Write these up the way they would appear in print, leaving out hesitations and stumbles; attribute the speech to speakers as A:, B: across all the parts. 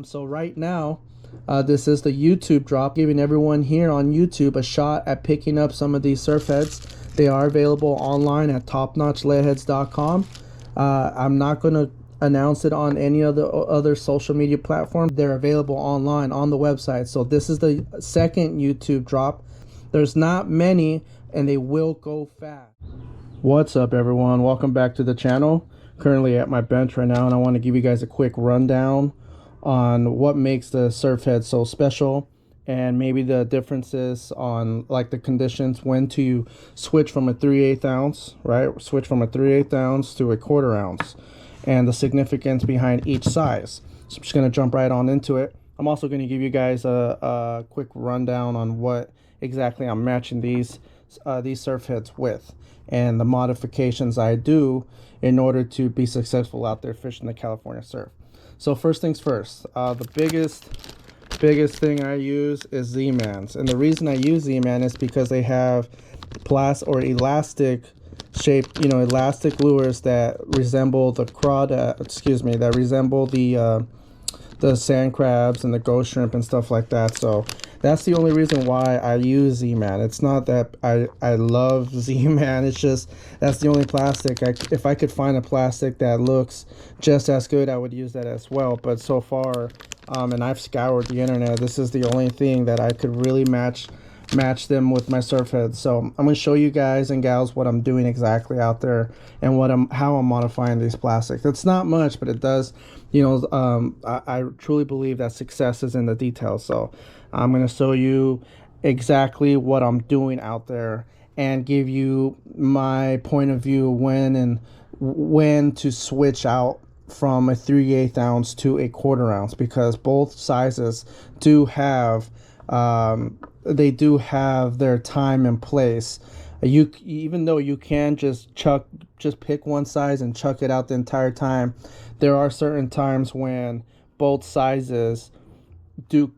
A: So right now, this is the YouTube drop, giving everyone here on YouTube a shot at picking up some of these surf heads. They are available online at topnotchleadheads.com. I'm not going to announce it on any other social media platform. They're available online on the website. So this is the second YouTube drop. There's not many, and they will go fast. What's up, everyone? Welcome back to the channel. Currently at my bench right now, and I want to give you guys a quick rundown on what makes the surf head so special, and maybe the differences on like the conditions when to switch from a 3/8 ounce, right? Switch from a 3/8 ounce to a 1/4 ounce, and the significance behind each size. So I'm just going to jump right on into it. I'm also going to give you guys a quick rundown on what exactly I'm matching these surf heads with, and the modifications I do in order to be successful out there fishing the California surf. So first things first, the biggest thing I use is Z-Mans, and the reason I use Z-Man is because they have elastic shape, elastic lures that resemble the that resemble the sand crabs and the ghost shrimp and stuff like that. So that's the only reason why I use Z-Man. It's not that I love Z-Man. It's just that's the only plastic. If I could find a plastic that looks just as good, I would use that as well. But so far, and I've scoured the internet, this is the only thing that I could really match them with my surf heads. So I'm going to show you guys and gals what I'm doing exactly out there and how I'm modifying these plastics. It's not much, but it does, I truly believe that success is in the details. So I'm going to show you exactly what I'm doing out there and give you my point of view when to switch out from a 3/8 ounce to a 1/4 ounce, because both sizes do have they do have their time and place. Even though you can just pick one size and chuck it out the entire time, there are certain times when both sizes do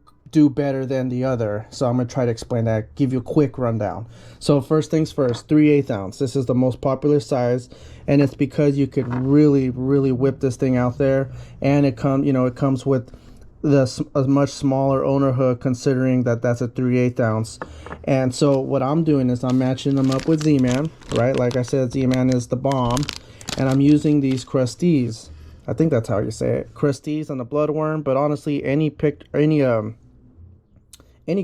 A: better than the other. So I'm going to try to explain that, give you a quick rundown. So first things first, 3/8 ounce. This is the most popular size, and it's because you could really whip this thing out there, and it comes with a much smaller owner hook, considering that that's a 3/8 ounce. And so what I'm doing is I'm matching them up with Z-Man, right? Like I said, Z-Man is the bomb, and I'm using these Crusties. I think that's how you say it, Crusties on the bloodworm. But honestly, any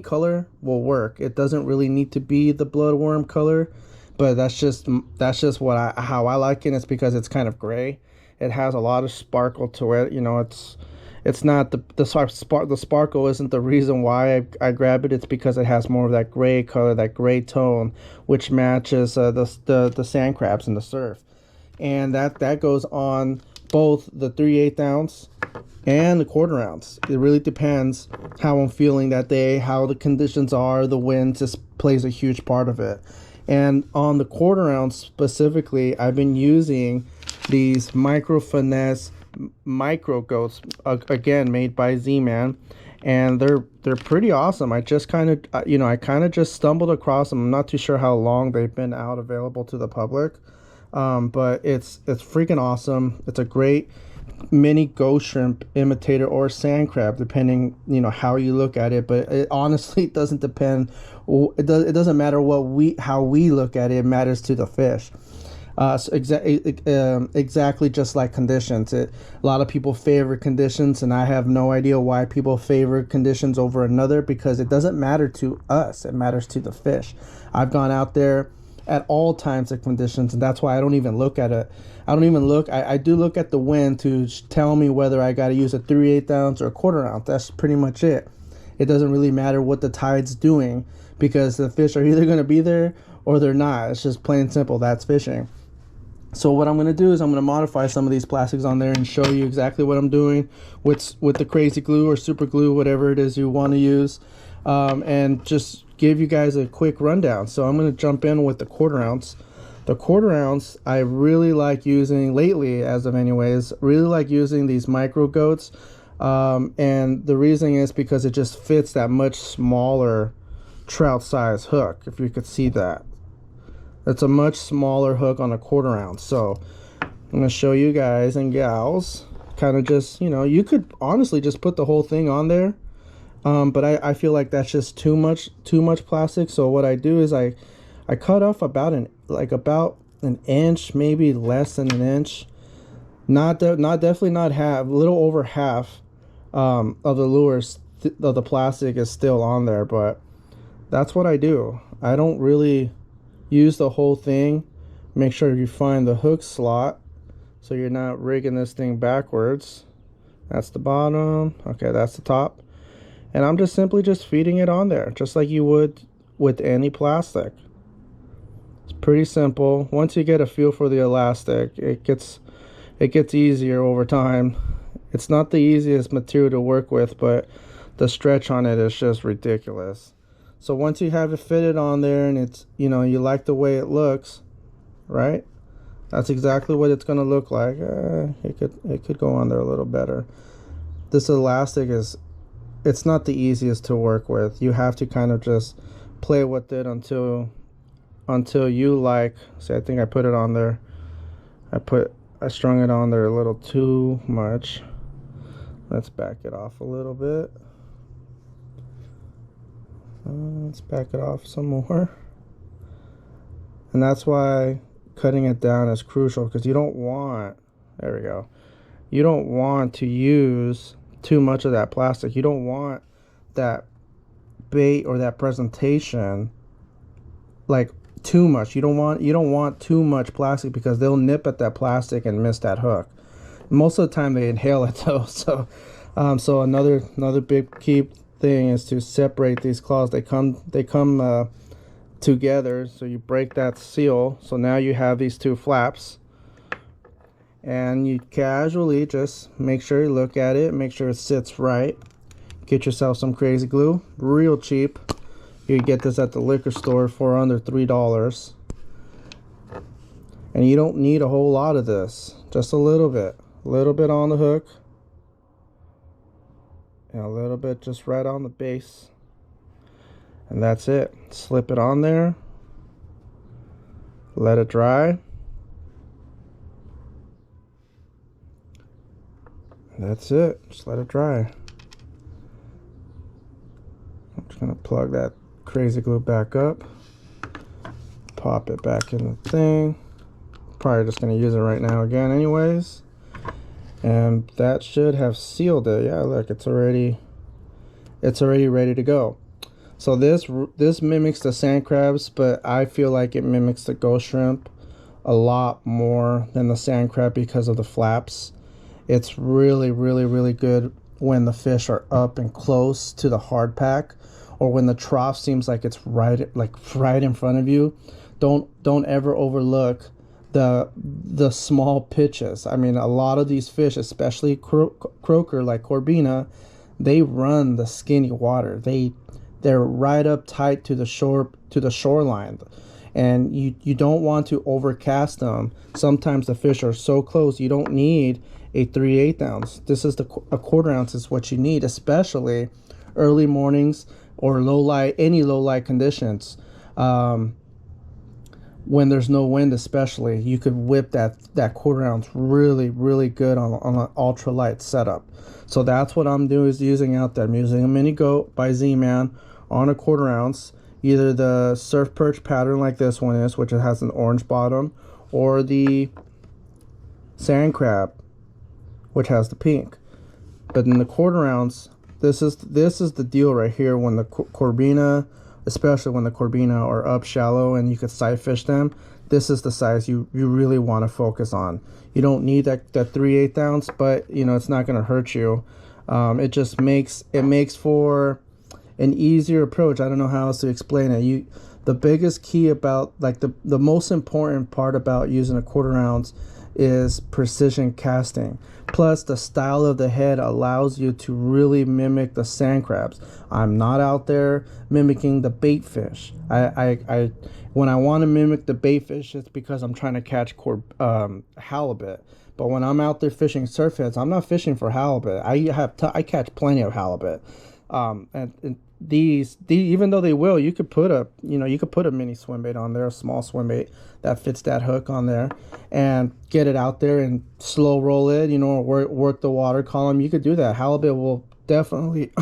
A: color will work. It doesn't really need to be the bloodworm color, but that's just how I like it. It's because it's kind of gray. It has a lot of sparkle to it. It's not the sparkle isn't the reason why I grab it. It's because it has more of that gray color, that gray tone, which matches the sand crabs in the surf. And that goes on both the 3/8 ounce and the 1/4 ounce. It really depends how I'm feeling that day, how the conditions are. The wind just plays a huge part of it. And on the 1/4 ounce specifically, I've been using these Micro Finesse micro goats, again made by Z-Man, and they're pretty awesome. I just kind of just stumbled across them. I'm not too sure how long they've been out available to the public, but it's freaking awesome. It's a great mini ghost shrimp imitator or sand crab, depending how you look at it. But it honestly doesn't depend. It doesn't matter how we look at it. It matters to the fish. So exactly just like conditions. A lot of people favor conditions, and I have no idea why people favor conditions over another, because it doesn't matter to us. It matters to the fish. I've gone out there at all times of conditions, and that's why I don't even look at it. I do look at the wind to tell me whether I got to use a 3/8 ounce or a 1/4 ounce. That's pretty much it. It doesn't really matter what the tide's doing, because the fish are either going to be there or they're not. It's just plain simple. That's fishing. So what I'm going to do is I'm going to modify some of these plastics on there and show you exactly what I'm doing with the crazy glue or super glue, whatever it is you want to use, and just give you guys a quick rundown. So I'm going to jump in with the 1/4 ounce. The 1/4 ounce I really like using lately, as of anyways, really like using these micro goats, and the reason is because it just fits that much smaller trout size hook, if you could see that. It's a much smaller hook on a 1/4 ounce. So I'm going to show you guys and gals kind of just, you know, you could honestly just put the whole thing on there. But I feel like that's just too much plastic. So what I do is I cut off about about an inch, maybe less than an inch. Not definitely not half, a little over half of the lures of the plastic is still on there, but that's what I do. I don't really use the whole thing. Make sure you find the hook slot so you're not rigging this thing backwards. That's the bottom. Okay, that's the top. And I'm just simply just feeding it on there, just like you would with any plastic. It's pretty simple. Once you get a feel for the elastic, it gets easier over time. It's not the easiest material to work with, but the stretch on it is just ridiculous. So once you have it fitted on there and it's, you know, you like the way it looks, right? That's exactly what it's going to look like. It could go on there a little better. This elastic it's not the easiest to work with. You have to kind of just play with it until you like. See, I think I put it on there. I strung it on there a little too much. Let's back it off a little bit. Let's back it off some more. And that's why cutting it down is crucial, because you don't want, there we go, you don't want to use too much of that plastic. You don't want that bait or that presentation like too much. You don't want too much plastic, because they'll nip at that plastic and miss that hook. Most of the time they inhale it though. So another big key thing is to separate these claws. They come together, so you break that seal. So now you have these two flaps, and you casually just make sure you look at it, make sure it sits right. Get yourself some crazy glue, real cheap. You get this at the liquor store for under $3. And you don't need a whole lot of this, just a little bit on the hook, and a little bit just right on the base, and that's it. Slip it on there, let it dry. That's it, just let it dry. I'm just gonna plug that crazy glue back up, pop it back in the thing. Probably just gonna use it right now again anyways, and that should have sealed it. Yeah, look, it's already ready to go. So this mimics the sand crabs, but I feel like it mimics the ghost shrimp a lot more than the sand crab because of the flaps. It's really good when the fish are up and close to the hard pack, or when the trough seems like it's right in front of you. Don't ever overlook the small pitches. I mean, a lot of these fish, especially croaker like Corbina, they run the skinny water. They're right up tight to the shoreline, and you don't want to overcast them. Sometimes the fish are so close you don't need a 3/8 ounce. This is a quarter ounce is what you need, especially early mornings or any low light conditions. When there's no wind, especially, you could whip that quarter ounce really good on an ultralight setup. So that's what I'm doing, is using out there. I'm using a Mini Goat by Z-Man on a quarter ounce, either the surf perch pattern like this one is, which it has an orange bottom, or the sand crab, which has the pink. But in the quarter ounce, this is the deal right here. When the Corbina, especially when the Corbina are up shallow and you could sight fish them, this is the size you really want to focus on. You don't need that 3/8 ounce, but you know, it's not going to hurt you. It just makes for an easier approach. I don't know how else to explain it. The biggest key about, like, the most important part about using a quarter ounce is precision casting. Plus, the style of the head allows you to really mimic the sand crabs. I'm not out there mimicking the bait fish. When I want to mimic the bait fish, it's because I'm trying to catch halibut. But when I'm out there fishing surf heads, I'm not fishing for halibut. I catch plenty of halibut. And even though they will, you could put a, you could put a mini swim bait on there, a small swim bait that fits that hook on there, and get it out there and slow roll it, or work the water column. You could do that. Halibut will definitely,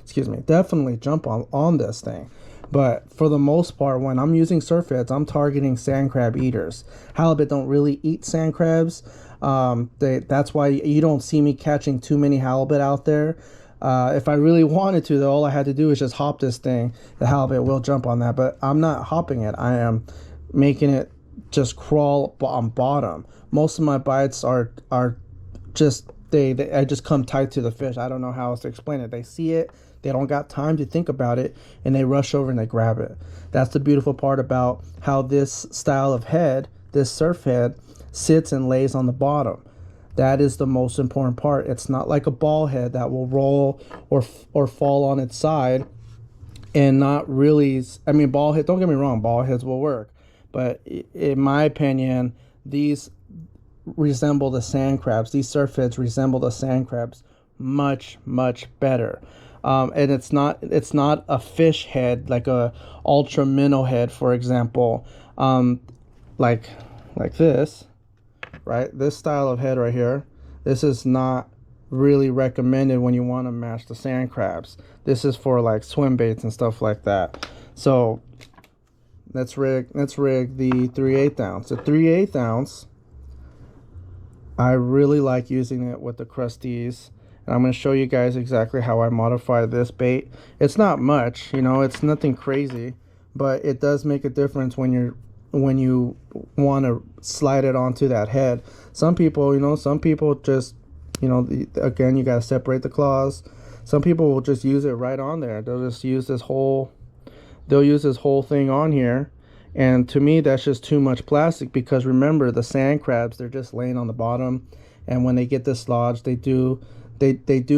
A: excuse me, definitely jump on this thing. But for the most part, when I'm using SurfHeads, I'm targeting sand crab eaters. Halibut don't really eat sand crabs. That's why you don't see me catching too many halibut out there. If I really wanted to, though, all I had to do is just hop this thing. The halibut will jump on that, but I'm not hopping it. I am making it just crawl on bottom. Most of my bites are just I just come tight to the fish. I don't know how else to explain it. They see it, they don't got time to think about it, and they rush over and they grab it. That's the beautiful part about how this style of head, this surf head, sits and lays on the bottom. That is the most important part. It's not like a ball head that will roll or fall on its side and not really. I mean, ball head, don't get me wrong, ball heads will work, but in my opinion, these resemble the sand crabs. These surf heads resemble the sand crabs much better. And it's not a fish head like a ultra minnow head, for example, like this, right? This style of head right here. This is not really recommended when you want to match the sand crabs. This is for like swim baits and stuff like that. So let's rig the 3/8 ounce. The 3/8 ounce, I really like using it with the crusties, and I'm going to show you guys exactly how I modify this bait. It's not much, it's nothing crazy, but it does make a difference when you want to slide it onto that head. Some people just, again, you got to separate the claws. Some people will just use it right on there. They'll use this whole thing on here. And to me, that's just too much plastic, because remember, the sand crabs, they're just laying on the bottom, and when they get dislodged, they do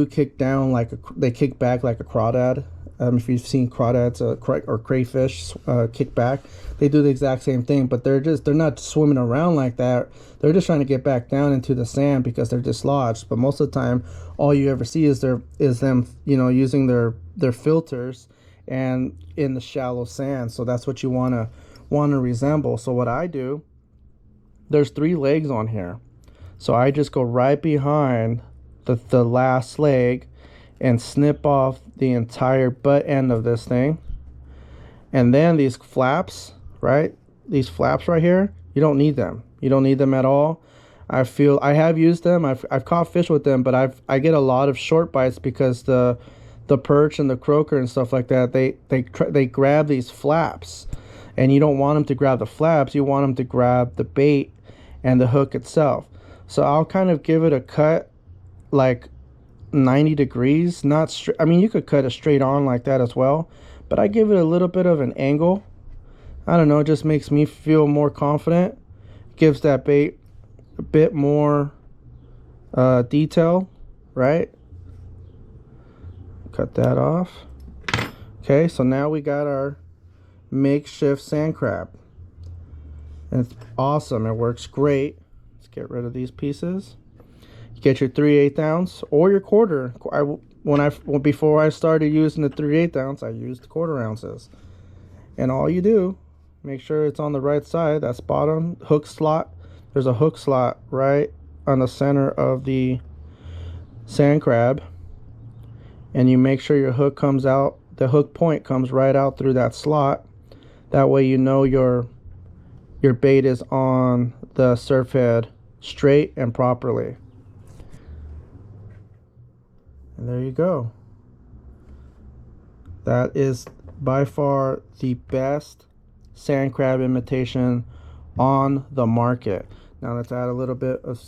A: kick down they kick back like a crawdad. If you've seen crawdads or crayfish kick back, they do the exact same thing, but they're not swimming around like that. They're just trying to get back down into the sand because they're dislodged. But most of the time, all you ever see is them using their filters and in the shallow sand. So that's what you want to resemble. So what I do, there's 3 legs on here, so I just go right behind the last leg and snip off the entire butt end of this thing. And then these flaps, right? These flaps right here, you don't need them. You don't need them at all. I have used them. I've caught fish with them, but I get a lot of short bites because the perch and the croaker and stuff like that, they grab these flaps. And you don't want them to grab the flaps, you want them to grab the bait and the hook itself. So I'll kind of give it a cut like 90 degrees, not straight. I mean, you could cut it straight on like that as well, but I give it a little bit of an angle. I don't know, it just makes me feel more confident. Gives that bait a bit more detail, right? Cut that off. Okay, so now we got our makeshift sand crab, and it's awesome. It works great. Let's get rid of these pieces. You get your 3/8 ounce or your quarter. Before I started using the 3/8 ounce, I used quarter ounces, and all you do, make sure it's on the right side. That's bottom hook slot. There's a hook slot right on the center of the sand crab, and you make sure your hook comes out. The hook point comes right out through that slot. That way you know your bait is on the surf head straight and properly. And there you go. That is by far the best sand crab imitation on the market. Now let's add a little bit of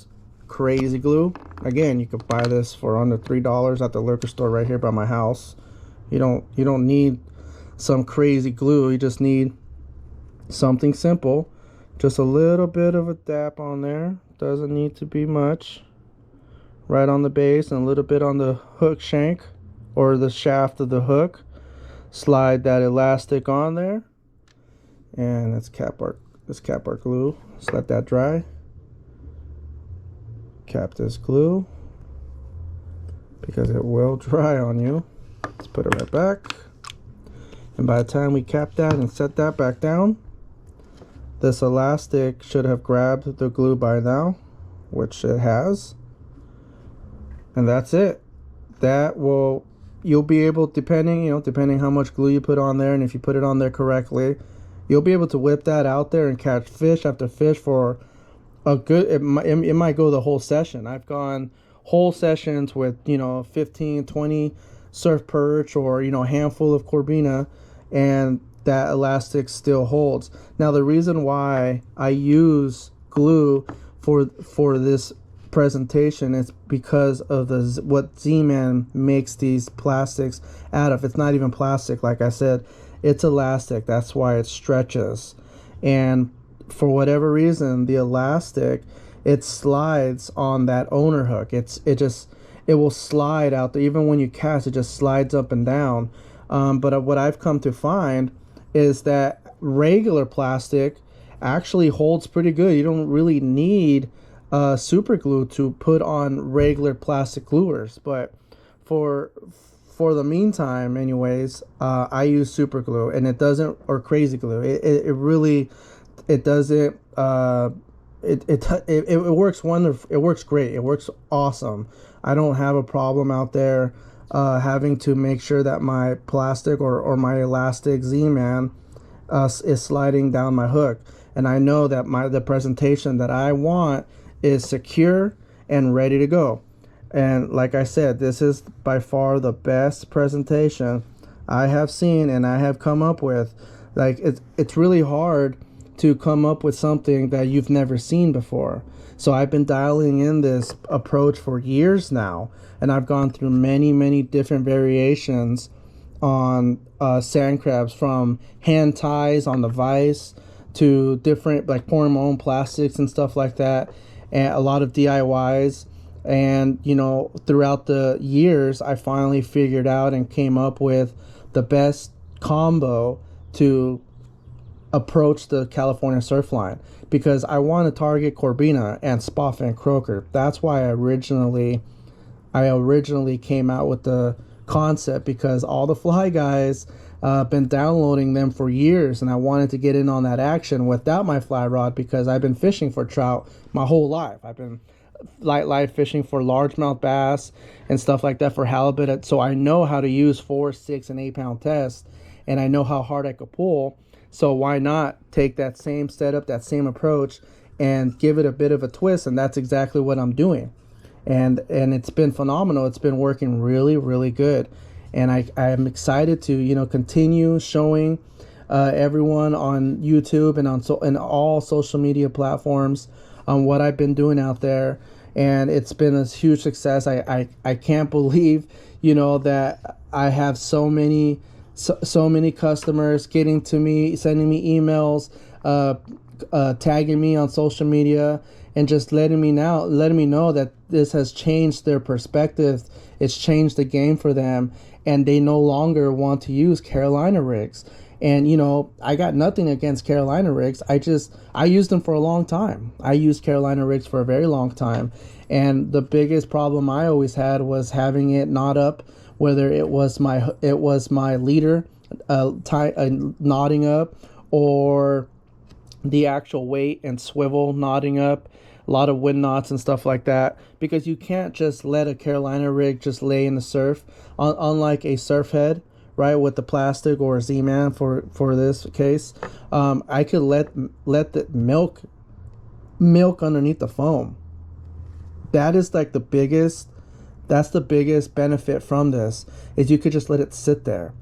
A: crazy glue. Again, you could buy this for under $3 at the liquor store right here by my house. You don't need some crazy glue. You just need something simple. Just a little bit of a dap on there. Doesn't need to be much. Right on the base and a little bit on the hook shank or the shaft of the hook. Slide that elastic on there, and let's cap our glue. Just let that dry. Cap this glue because it will dry on you. Let's put it right back. And by the time we cap that and set that back down, this elastic should have grabbed the glue by now, which it has. And that's it. That will, you'll be able, depending how much glue you put on there, and if you put it on there correctly, you'll be able to whip that out there and catch fish after fish for a good, it might go the whole session. I've gone whole sessions with 15, 20 surf perch, or a handful of corbina, and that elastic still holds. Now the reason why I use glue for this presentation is because of what Z-Man makes these plastics out of. It's not even plastic, like I said, it's elastic. That's why it stretches, and for whatever reason the elastic, it slides on that owner hook. It will slide out there. Even when you cast, it just slides up and down. But what I've come to find is that regular plastic actually holds pretty good. You don't really need super glue to put on regular plastic gluers. But for the meantime, anyways, I use super glue, and it doesn't, or crazy glue. It really, it doesn't. It works wonderful. It works great. It works awesome. I don't have a problem out there having to make sure that my plastic or my elastic Z-Man is sliding down my hook, and I know that the presentation that I want is secure and ready to go. And like I said, this is by far the best presentation I have seen and I have come up with. Like, it's really hard to come up with something that you've never seen before. So I've been dialing in this approach for years now, and I've gone through many different variations on sand crabs, from hand ties on the vise to different, like pouring my own plastics and stuff like that, and a lot of DIYs. And throughout the years, I finally figured out and came up with the best combo to approach the California surfline, because I want to target corbina and spotfin croaker. That's why I originally came out with the concept, because all the fly guys been downloading them for years, and I wanted to get in on that action without my fly rod, because I've been fishing for trout my whole life. I've been light fishing for largemouth bass and stuff like that, for halibut, so I know how to use 4, 6, and 8 pound tests, and I know how hard I could pull. So why not take that same setup, that same approach, and give it a bit of a twist? And that's exactly what I'm doing. And it's been phenomenal. It's been working really good. And I am excited to continue showing everyone on YouTube and all social media platforms on what I've been doing out there. And it's been a huge success. I can't believe that I have so many customers getting to me, sending me emails, tagging me on social media, and just letting me know that this has changed their perspective. It's changed the game for them, and they no longer want to use Carolina rigs. And I got nothing against Carolina rigs. I used them for a long time. I used Carolina rigs for a very long time, and the biggest problem I always had was having it knot up, whether it was my leader knotting up, or the actual weight and swivel knotting up, a lot of wind knots and stuff like that, because you can't just let a Carolina rig just lay in the surf, unlike a surf head, right, with the plastic, or a Z-Man for this case. I could let the milk underneath the foam. That is like the biggest benefit from this, is you could just let it sit there.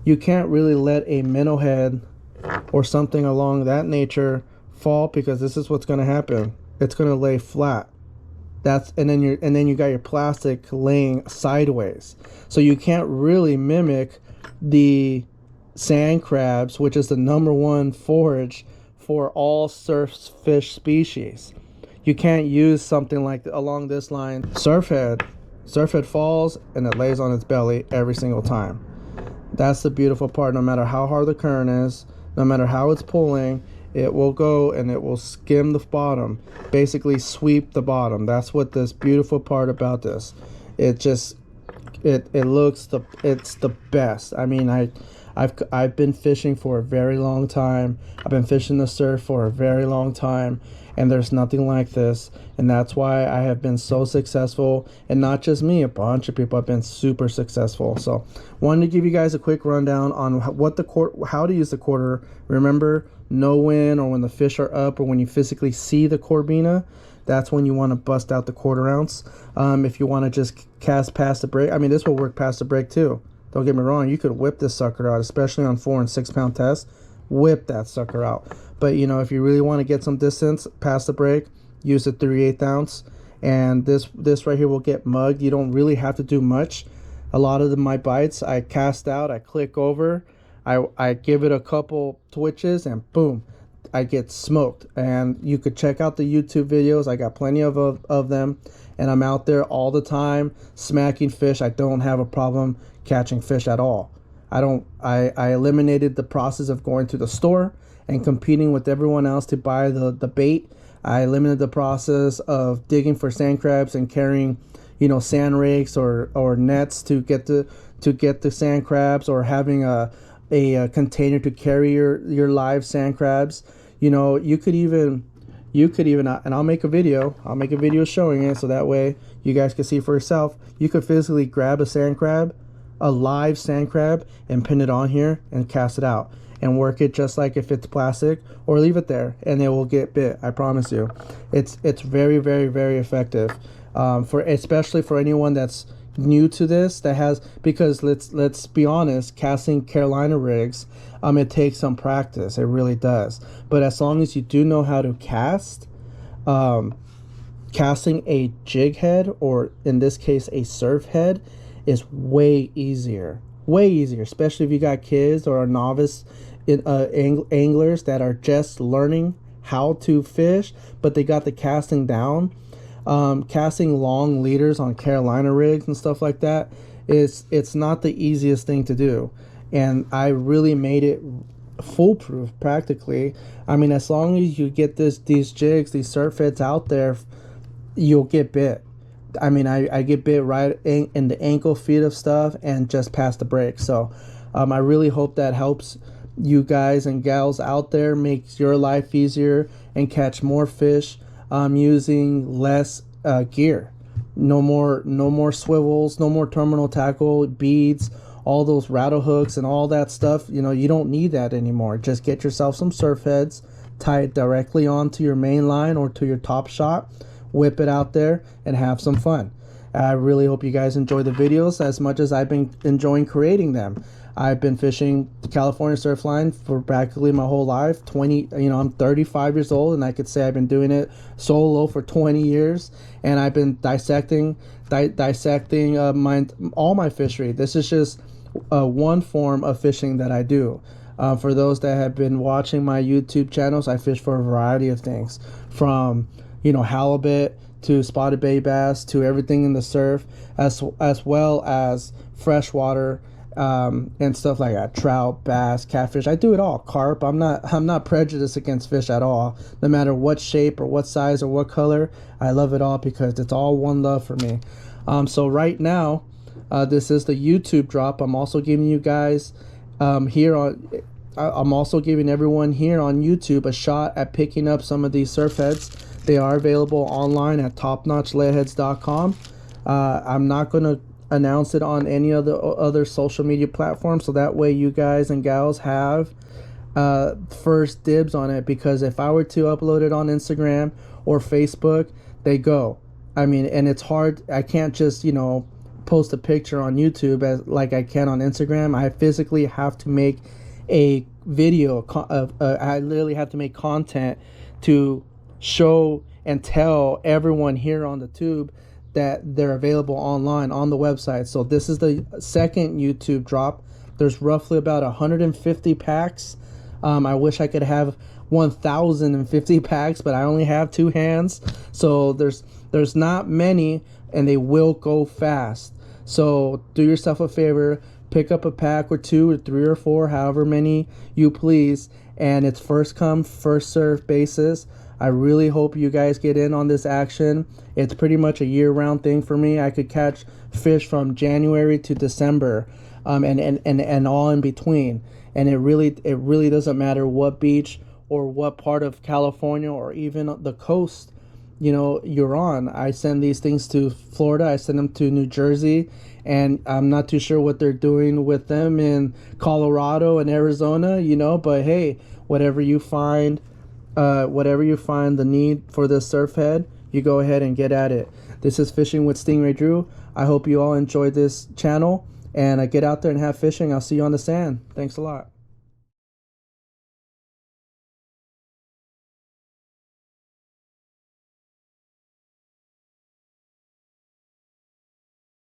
A: You can't really let a minnow head or something along that nature fall, because this is what's going to happen. It's going to lay flat. And then you got your plastic laying sideways. So you can't really mimic the sand crabs, which is the #1 forage for all surf fish species. You can't use something like along this line. Surfhead falls and it lays on its belly every single time. That's the beautiful part. No matter how hard the current is, no matter how it's pulling, it will go and it will skim the bottom, basically sweep the bottom. That's what this beautiful part about this. It just it looks it's the best. I mean, I've been fishing for a very long time. I've been fishing the surf for a very long time, and there's nothing like this. And that's why I have been so successful. And not just me, a bunch of people have been super successful. So wanted to give you guys a quick rundown on how to use the quarter. Remember, no wind, or when the fish are up, or when you physically see the corbina, that's when you want to bust out the 1/4 ounce. If you want to just cast past the break, I mean, this will work past the break too. Don't get me wrong, you could whip this sucker out, especially on 4 and 6 pound tests. Whip that sucker out. But you know, if you really want to get some distance past the break, use the 3/8 ounce. And this right here will get mugged. You don't really have to do much. A lot of my bites, I cast out, I click over, I give it a couple twitches, and boom, I get smoked. And you could check out the YouTube videos. I got plenty of them, and I'm out there all the time smacking fish. I don't have a problem catching fish at all. I eliminated the process of going to the store and competing with everyone else to buy the bait. I eliminated the process of digging for sand crabs and carrying, you know, sand rakes or nets to get the sand crabs, or having a container to carry your live sand crabs. You know, you could even, and I'll make a video showing it, so that way you guys can see for yourself. You could physically grab a sand crab, a live sand crab, and pin it on here and cast it out and work it just like if it's plastic, or leave it there and it will get bit. I promise you. It's very, very, very effective, especially for anyone that's new to this, because let's be honest, casting Carolina rigs, it takes some practice. It really does. But as long as you do know how to cast, casting a jig head, or in this case a surf head, is way easier, especially if you got kids or a novice anglers that are just learning how to fish, but they got the casting down. Casting long leaders on Carolina rigs and stuff like that, it's not the easiest thing to do, and I really made it foolproof practically. I mean, as long as you get these jigs, these surf heads out there, you'll get bit. I mean, I get bit right in the ankle feet of stuff and just past the break. So I really hope that helps you guys and gals out there, makes your life easier and catch more fish using less gear. No more swivels, no more terminal tackle, beads, all those rattle hooks and all that stuff. You know, you don't need that anymore. Just get yourself some surf heads, tie it directly onto your main line or to your top shot, whip it out there and have some fun. I really hope you guys enjoy the videos as much as I've been enjoying creating them. I've been fishing the California surfline for practically my whole life. I'm 35 years old, and I could say I've been doing it solo for 20 years. And I've been dissecting all my fishery. This is just one form of fishing that I do. For those that have been watching my YouTube channels, I fish for a variety of things, from halibut to spotted bay bass to everything in the surf, as well as freshwater and stuff like that. Trout, bass, catfish. I do it all. Carp. I'm not prejudiced against fish at all. No matter what shape or what size or what color, I love it all because it's all one love for me. So right now, this is the YouTube drop. I'm also giving you guys I'm also giving everyone here on YouTube a shot at picking up some of these surf heads. They are available online at topnotchleadheads.com. I'm not going to announce it on any of the other social media platforms, so that way you guys and gals have first dibs on it, because if I were to upload it on Instagram or Facebook, they go. I mean, and it's hard. I can't just, post a picture on YouTube like I can on Instagram. I physically have to make a video I literally have to make content to show and tell everyone here on the tube that they're available online on the website. So this is the second YouTube drop. There's roughly about 150 packs. I wish I could have 1,050 packs, but I only have 2 hands. So there's not many, and they will go fast. So do yourself a favor, pick up a pack or 2 or 3 or 4, however many you please, and it's first come, first serve basis. I really hope you guys get in on this action. It's pretty much a year-round thing for me. I could catch fish from January to December, and all in between. And it really doesn't matter what beach or what part of California or even the coast you're on. I send these things to Florida, I send them to New Jersey, and I'm not too sure what they're doing with them in Colorado and Arizona, but hey, whatever you find the need for this surf head, you go ahead and get at it. This is Fishing with Stingray Drew. I hope you all enjoyed this channel, and get out there and have fishing. I'll see you on the sand. Thanks a lot.